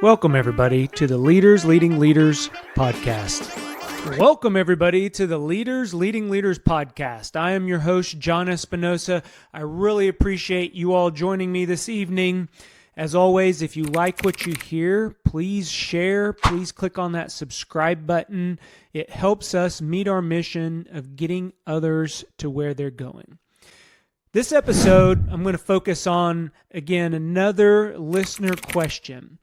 Welcome, everybody, to the Leaders Leading Leaders podcast. Welcome, everybody, to the Leaders Leading Leaders podcast. I am your host, John Espinosa. I really appreciate you all joining me this evening. As always, if you like what you hear, please share. Please click on that subscribe button. It helps us meet our mission of getting others to where they're going. This episode, I'm going to focus on, again, another listener question.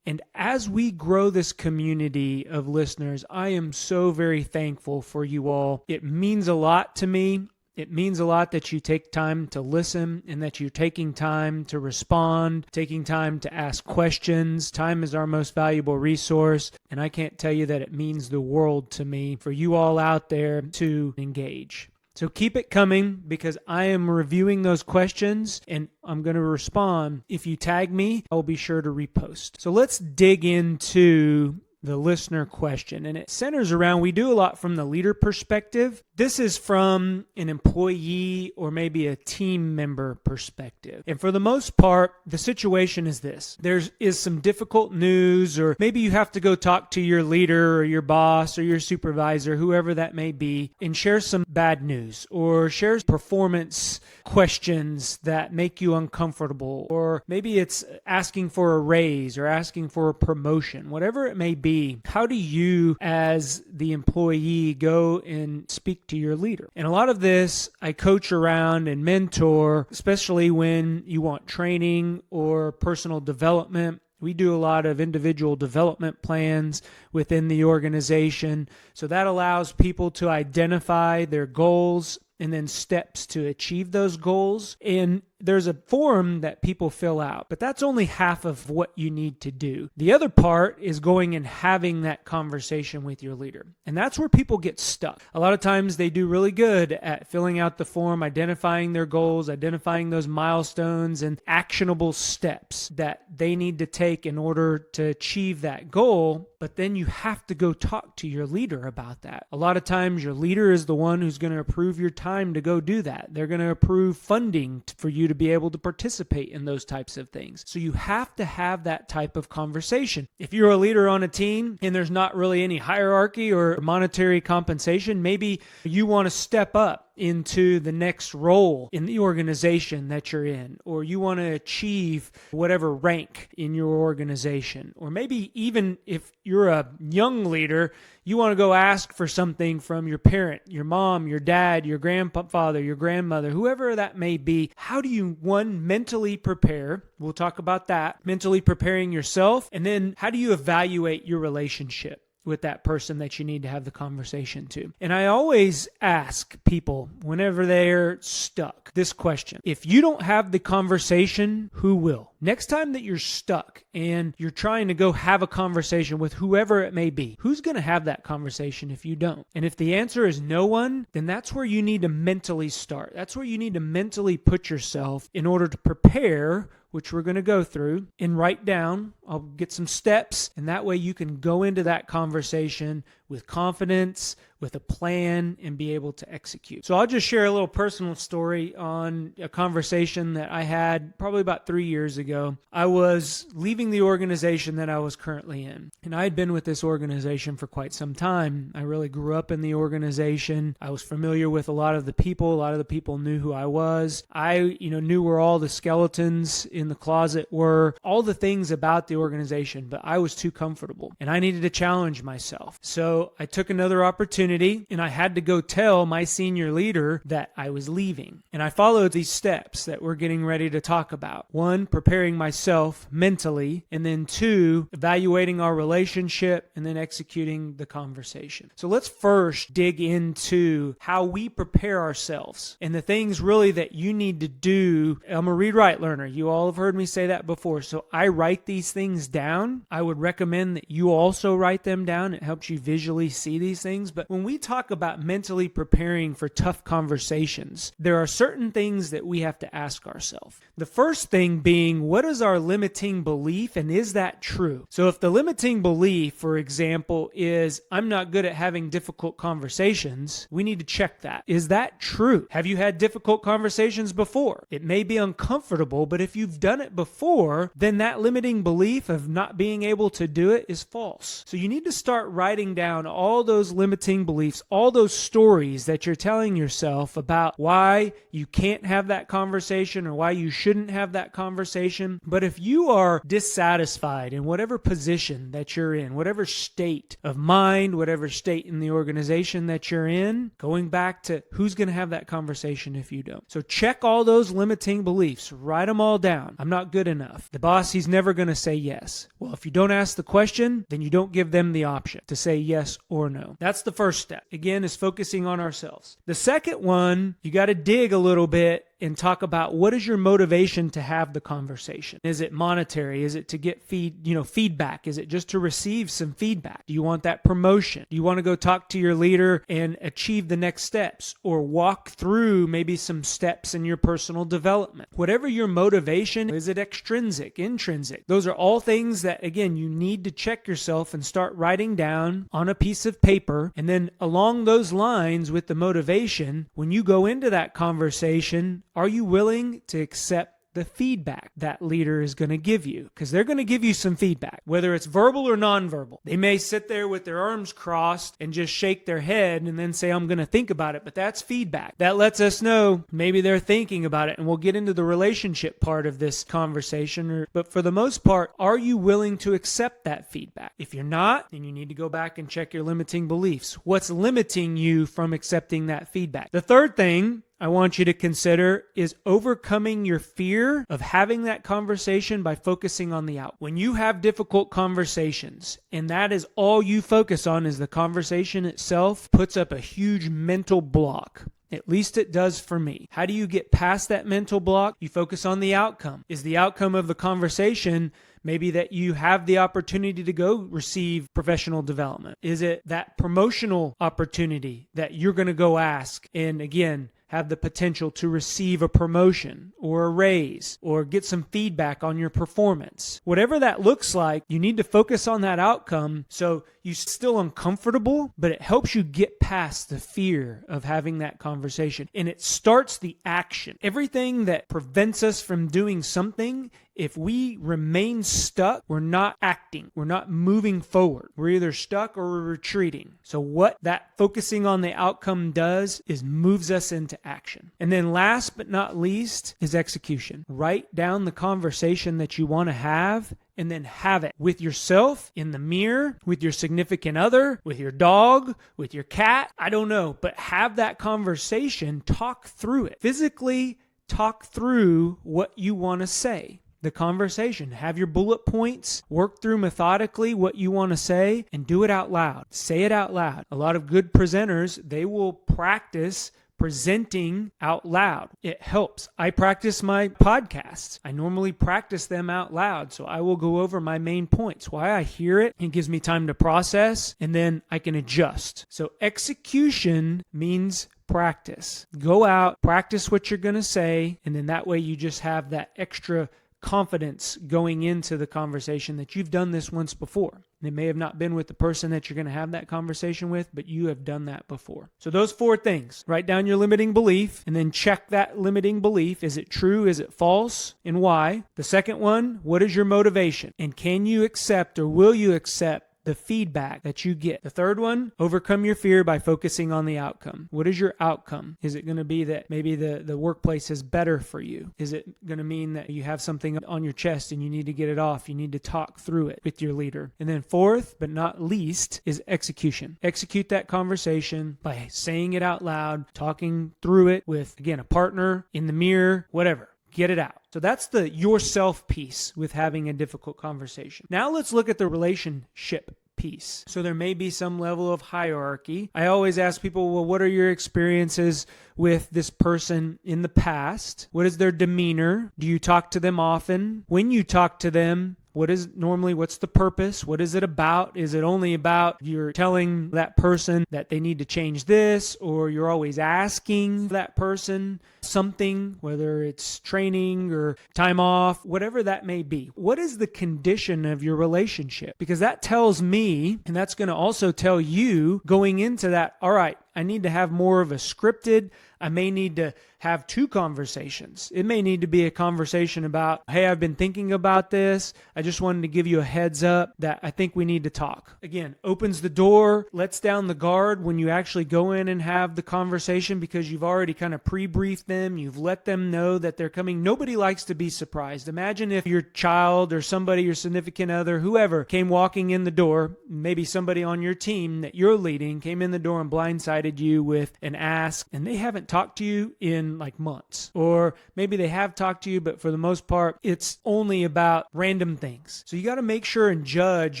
And as we grow this community of listeners, I am so very thankful for you all. It means a lot to me. It means a lot that you take time to listen and that you're taking time to respond, taking time to ask questions. Time is our most valuable resource, and I can't tell you that it means the world to me for you all out there to engage. So keep it coming because I am reviewing those questions and I'm going to respond. If you tag me, I will be sure to repost. So let's dig into the listener question. And it centers around, we do a lot from the leader perspective. This is from an employee or maybe a team member perspective. And for the most part, the situation is this. There is some difficult news, or maybe you have to go talk to your leader or your boss or your supervisor, whoever that may be, and share some bad news or share performance questions that make you uncomfortable. Or maybe it's asking for a raise or asking for a promotion, whatever it may be. How do you, as the employee, go and speak to your leader? And a lot of this I coach around and mentor, especially when you want training or personal development. We do a lot of individual development plans within the organization. So that allows people to identify their goals and then steps to achieve those goals. And there's a form that people fill out, but that's only half of what you need to do. The other part is going and having that conversation with your leader. And that's where people get stuck. A lot of times they do really good at filling out the form, identifying their goals, identifying those milestones and actionable steps that they need to take in order to achieve that goal. But then you have to go talk to your leader about that. A lot of times your leader is the one who's going to approve your time to go do that. They're going to approve funding for you to be able to participate in those types of things. So you have to have that type of conversation. If you're a leader on a team and there's not really any hierarchy or monetary compensation, maybe you want to step up into the next role in the organization that you're in, or you want to achieve whatever rank in your organization. Or maybe even if you're a young leader, you want to go ask for something from your parent, your mom, your dad, your grandfather, your grandmother, whoever that may be. How do you, one, mentally prepare? We'll talk about that, mentally preparing yourself. And then how do you evaluate your relationship with that person that you need to have the conversation to? And I always ask people whenever they're stuck this question: if you don't have the conversation, who will? Next time that you're stuck and you're trying to go have a conversation with whoever it may be, who's going to have that conversation if you don't? And if the answer is no one, then that's where you need to mentally start. That's where you need to mentally put yourself in order to prepare, which we're going to go through, and write down. I'll get some steps, and that way you can go into that conversation with confidence, with a plan, and be able to execute. So I'll just share a little personal story on a conversation that I had probably about 3 years ago. I was leaving the organization that I was currently in, and I had been with this organization for quite some time. I really grew up in the organization. I was familiar with a lot of the people. A lot of the people knew who I was. I, knew where all the skeletons in the closet were, all the things about the organization, but I was too comfortable, and I needed to challenge myself. So I took another opportunity, and I had to go tell my senior leader that I was leaving. And I followed these steps that we're getting ready to talk about. One, preparing myself mentally, and then two, evaluating our relationship, and then executing the conversation. So let's first dig into how we prepare ourselves and the things really that you need to do. I'm a read-write learner. You all have heard me say that before. So I write these things down. I would recommend that you also write them down. It helps you visually see these things. But when when we talk about mentally preparing for tough conversations, there are certain things that we have to ask ourselves. The first thing being, what is our limiting belief, and is that true? So if the limiting belief, for example, is I'm not good at having difficult conversations, we need to check that. Is that true? Have you had difficult conversations before? It may be uncomfortable, but if you've done it before, then that limiting belief of not being able to do it is false. So you need to start writing down all those limiting beliefs, all those stories that you're telling yourself about why you can't have that conversation or why you shouldn't have that conversation. But if you are dissatisfied in whatever position that you're in, whatever state of mind, whatever state in the organization that you're in, going back to who's going to have that conversation if you don't. So check all those limiting beliefs, write them all down. I'm not good enough. The boss, he's never going to say yes. Well, if you don't ask the question, then you don't give them the option to say yes or no. That's the first step. Again, is focusing on ourselves. The second one, you got to dig a little bit and talk about what is your motivation to have the conversation. Is it monetary? Is it to get feedback? Is it just to receive some feedback? Do you want that promotion? Do you want to go talk to your leader and achieve the next steps or walk through maybe some steps in your personal development? Whatever your motivation, is it extrinsic, intrinsic? Those are all things that, again, you need to check yourself and start writing down on a piece of paper. And then along those lines with the motivation, when you go into that conversation, are you willing to accept the feedback that leader is going to give you? Because they're going to give you some feedback, whether it's verbal or nonverbal. They may sit there with their arms crossed and just shake their head and then say, I'm going to think about it. But that's feedback. That lets us know maybe they're thinking about it. And we'll get into the relationship part of this conversation. But for the most part, are you willing to accept that feedback? If you're not, then you need to go back and check your limiting beliefs. What's limiting you from accepting that feedback? The third thing I want you to consider is overcoming your fear of having that conversation by focusing on the out. When you have difficult conversations and that is all you focus on is the conversation itself, puts up a huge mental block. At least it does for me. How do you get past that mental block? You focus on the outcome. Is the outcome of the conversation maybe that you have the opportunity to go receive professional development? Is it that promotional opportunity that you're going to go ask and again, have the potential to receive a promotion or a raise or get some feedback on your performance? Whatever that looks like, you need to focus on that outcome so you're still uncomfortable, but it helps you get past the fear of having that conversation. And it starts the action. Everything that prevents us from doing something, if we remain stuck, we're not acting. We're not moving forward. We're either stuck or we're retreating. So what that focusing on the outcome does is moves us into action. And then last but not least is execution. Write down the conversation that you want to have and then have it with yourself, in the mirror, with your significant other, with your dog, with your cat. I don't know, but have that conversation, talk through it. Physically talk through what you want to say. The conversation. Have your bullet points, work through methodically what you want to say, and do it out loud. Say it out loud. A lot of good presenters, they will practice presenting out loud. It helps. I practice my podcasts. I normally practice them out loud, so I will go over my main points. Why I hear it, it gives me time to process, and then I can adjust. So execution means practice. Go out, practice what you're going to say, and then that way you just have that extra confidence going into the conversation that you've done this once before. It may have not been with the person that you're going to have that conversation with, but you have done that before. So those 4 things, write down your limiting belief and then check that limiting belief. Is it true? Is it false? And why? The second one, what is your motivation? And can you accept or will you accept the feedback that you get? The third one, overcome your fear by focusing on the outcome. What is your outcome? Is it going to be that maybe the workplace is better for you? Is it going to mean that you have something on your chest and you need to get it off? You need to talk through it with your leader. And then fourth, but not least, is execution. Execute that conversation by saying it out loud, talking through it with, again, a partner, in the mirror, whatever. Get it out. So that's the yourself piece with having a difficult conversation. Now let's look at the relationship piece. So there may be some level of hierarchy. I always ask people, well, what are your experiences with this person in the past? What is their demeanor? Do you talk to them often? When you talk to them, What's the purpose? What is it about? Is it only about you're telling that person that they need to change this, or you're always asking that person something, whether it's training or time off, whatever that may be? What is the condition of your relationship? Because that tells me, and that's going to also tell you going into that, all right, I need to have more of a scripted. I may need to have two conversations. It may need to be a conversation about, hey, I've been thinking about this. I just wanted to give you a heads up that I think we need to talk. Again, opens the door, lets down the guard when you actually go in and have the conversation, because you've already kind of pre-briefed them. You've let them know that they're coming. Nobody likes to be surprised. Imagine if your child or somebody, your significant other, whoever, came walking in the door, maybe somebody on your team that you're leading came in the door and blindsided you with an ask, and they haven't talked to you in like months. Or maybe they have talked to you, but for the most part, it's only about random things. So you got to make sure and judge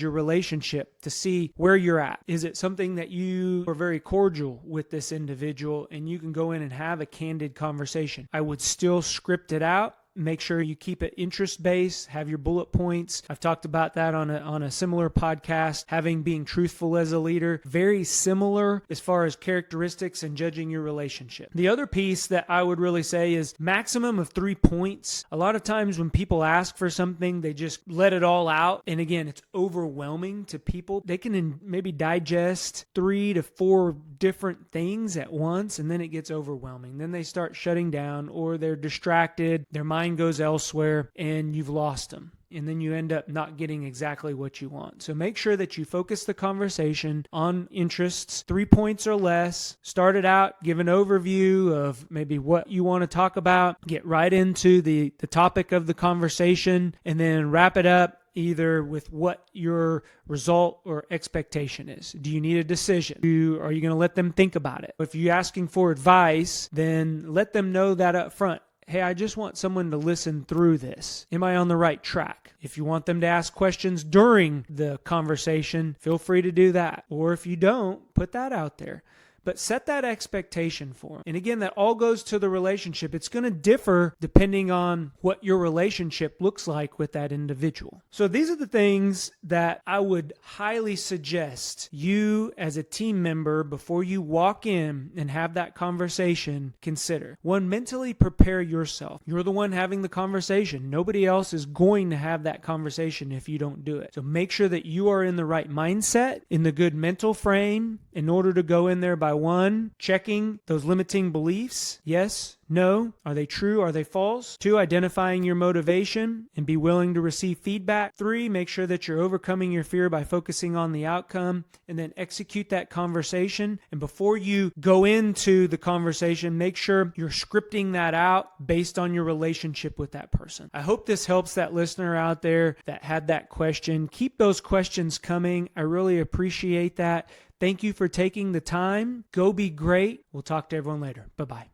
your relationship to see where you're at. Is it something that you are very cordial with this individual and you can go in and have a candid conversation? I would still script it out. Make sure you keep it interest-based, have your bullet points. I've talked about that on a similar podcast, being truthful as a leader. Very similar as far as characteristics and judging your relationship. The other piece that I would really say is maximum of 3 points. A lot of times when people ask for something, they just let it all out. And again, it's overwhelming to people. They can maybe digest 3 to 4 different things at once, and then it gets overwhelming. Then they start shutting down, or they're distracted. Their mind goes elsewhere, and you've lost them. And then you end up not getting exactly what you want. So make sure that you focus the conversation on interests, 3 points or less. Start it out, give an overview of maybe what you want to talk about, get right into the topic of the conversation, and then wrap it up either with what your result or expectation is. Do you need a decision? Are you going to let them think about it? If you're asking for advice, then let them know that up front. Hey, I just want someone to listen through this. Am I on the right track? If you want them to ask questions during the conversation, feel free to do that. Or if you don't, put that out there. But set that expectation for them. And again, that all goes to the relationship. It's going to differ depending on what your relationship looks like with that individual. So these are the things that I would highly suggest you as a team member, before you walk in and have that conversation, consider. 1, mentally prepare yourself. You're the one having the conversation. Nobody else is going to have that conversation if you don't do it. So make sure that you are in the right mindset, in the good mental frame, in order to go in there by 1, checking those limiting beliefs. Yes, no. Are they true? Are they false? 2, identifying your motivation and be willing to receive feedback. 3, make sure that you're overcoming your fear by focusing on the outcome, and then execute that conversation. And before you go into the conversation, make sure you're scripting that out based on your relationship with that person. I hope this helps that listener out there that had that question. Keep those questions coming. I really appreciate that. Thank you for taking the time. Go be great. We'll talk to everyone later. Bye-bye.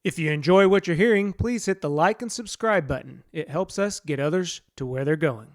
If you enjoy what you're hearing, please hit the like and subscribe button. It helps us get others to where they're going.